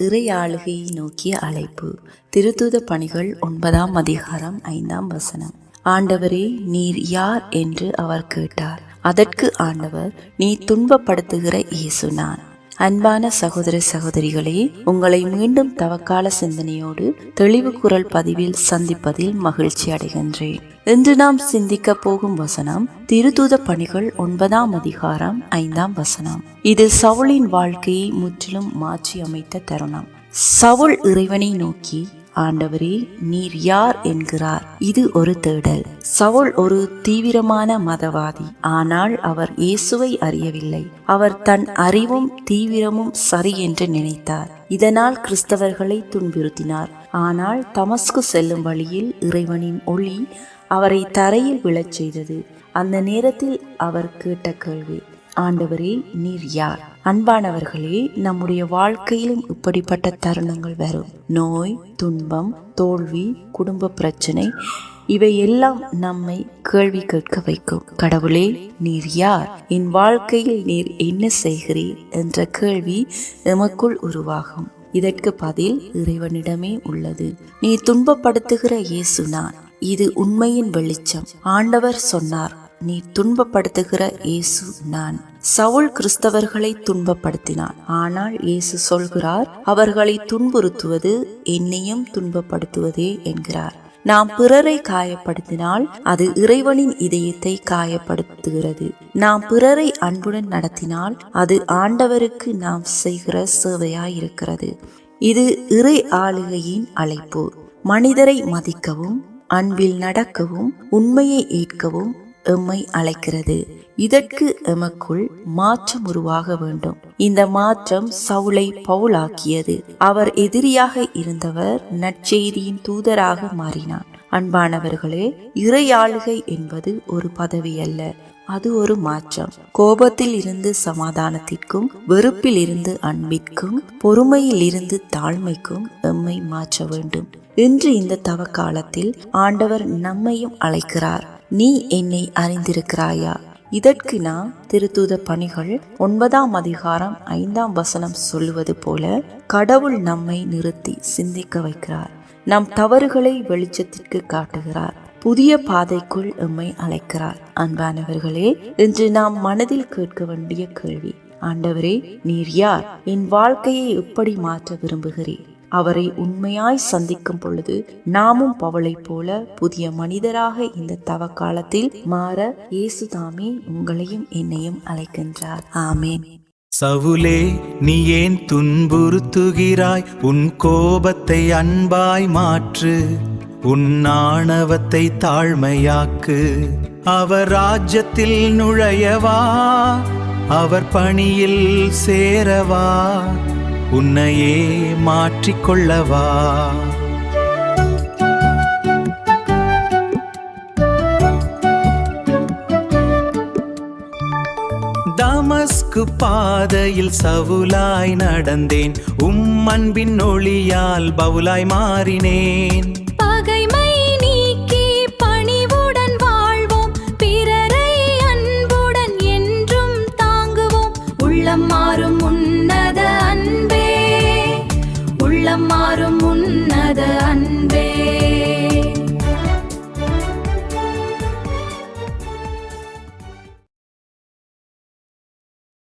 இறையாளுகையை நோக்கிய அழைப்பு. திருத்தூத பணிகள் 9ஆம் அதிகாரம் 5ஆம் வசனம். ஆண்டவரே, நீர் யார் என்று அவர் கேட்டார். அதற்கு ஆண்டவர், நீ துன்பப்படுத்துகிற இயேசு நான். அன்பான சகோதர சகோதரிகளே, உங்களை மீண்டும் தவக்கால சிந்தனையோடு தெளிவு குரல் பதிவில் சந்திப்பதில் மகிழ்ச்சி அடைகின்றேன். இன்று நாம் சிந்திக்க போகும் வசனம் திருத்தூத பணிகள் 9ஆம் அதிகாரம் 5ஆம் வசனம். இது சவுலின் வாழ்க்கையை முற்றிலும் மாற்றி அமைத்த தருணம். சவுல் இறைவனை நோக்கி, ஆண்டவரே, நீர் யார் என்கிறார். இது ஒரு தேடல். சவுல் ஒரு தீவிரமான மதவாதி. ஆனால் அவர் இயேசுவை அறியவில்லை. அவர் தன் அறிவும் தீவிரமும் சரி என்று நினைத்தார். இதனால் கிறிஸ்தவர்களை துன்புறுத்தினார். ஆனால் தமஸ்கு செல்லும் வழியில் இறைவனின் ஒளி அவரை தரையில் விழச் செய்தது. அந்த நேரத்தில் அவர் கேட்ட கேள்வி, ஆண்டவரே, நீர் யார்? அன்பானவர்களே, நம்முடைய வாழ்க்கையிலும் இப்படிப்பட்ட தருணங்கள் வரும். நோய், துன்பம், தோல்வி, குடும்ப பிரச்சனை, இவை எல்லாம் நம்மை கேள்வி கேட்க வைக்கும். கடவுளே, நீர் யார்? என் வாழ்க்கையில் நீர் என்ன செய்கிறீர் என்ற கேள்வி எமக்குள் உருவாகும். இதற்கு பதில் இறைவனிடமே உள்ளது. நீ துன்பப்படுத்துகிற இயேசு நான். இது உண்மையின் வெளிச்சம். ஆண்டவர் சொன்னார், நீ துன்பப்படுத்துகிற இயேசு நான். சவுல் கிறிஸ்தவர்களை துன்பப்படுத்தினார். ஆனால் இயேசு சொல்கிறார், அவர்களை துன்புறுத்துவது என்னையும் துன்பப்படுத்துவதே என்கிறார். நாம் பிறரை காயப்படுத்தினால் அது இறைவனின் இதயத்தை காயப்படுத்துகிறது. நாம் பிறரை அன்புடன் நடத்தினால் அது ஆண்டவருக்கு நாம் செய்கிற சேவையாயிருக்கிறது. இது இறை ஆளுகையின் அழைப்பு. மனிதரை மதிக்கவும், அன்பில் நடக்கவும், உண்மையை ஏற்கவும் எம்மை அழைக்கிறது. இதற்கு எமக்குள் மாற்றம் உருவாக வேண்டும். இந்த மாற்றம் சவுலை பவுலாக்கியது. அவர் எதிரியாக இருந்தவர் நற்செய்தியின் தூதராக மாறினார். அன்பானவர்களே, இறையாளுகை என்பது ஒரு பதவி அல்ல, அது ஒரு மாற்றம். கோபத்தில் இருந்து சமாதானத்திற்கும், வெறுப்பில் இருந்து அன்பிற்கும், பொறுமையில் இருந்து தாழ்மைக்கும் எம்மை மாற்ற வேண்டும். இன்று இந்த தவக்காலத்தில் ஆண்டவர் நம்மையும் அழைக்கிறார். நீ என்னை அறிந்திருக்கிறாயா? இதற்கு நாம் திருத்தூத பணிகள் 9ஆம் அதிகாரம் 5ஆம் வசனம் சொல்லுவது போல கடவுள் நம்மை நிறுத்தி சிந்திக்க வைக்கிறார். நம் தவறுகளை வெளிச்சத்திற்கு காட்டுகிறார். புதிய பாதைக்குள் எம்மை அழைக்கிறார். அன்பானவர்களே, இன்று நாம் மனதில் கேட்க வேண்டிய கேள்வி, ஆண்டவரே, நீர் யார்? என் வாழ்க்கையை எப்படி மாற்ற விரும்புகிறீர்? அவரை உண்மையாய் சந்திக்கும் பொழுது நாமும் பவுலை போல புதிய மனிதராக இந்த தவக்காலத்தில் மாற இயேசு தாமே உங்களையும் என்னையும் அழைக்கின்றார். ஆமேன். சவுலே, நீ ஏன் துன்புறுத்துகிறாய்? உன் கோபத்தை அன்பாய் மாற்று, உன் ஆணவத்தை தாழ்மையாக்கு. அவர் ராஜ்யத்தில் நுழையவா, அவர் பணியில் சேரவா, உன்னையே மாற்றிக்கொள்ளவா. தமஸ்கு பாதையில் சவுலாய் நடந்தேன், அன்பின் ஒளியால் பவுலாய் மாறினேன்.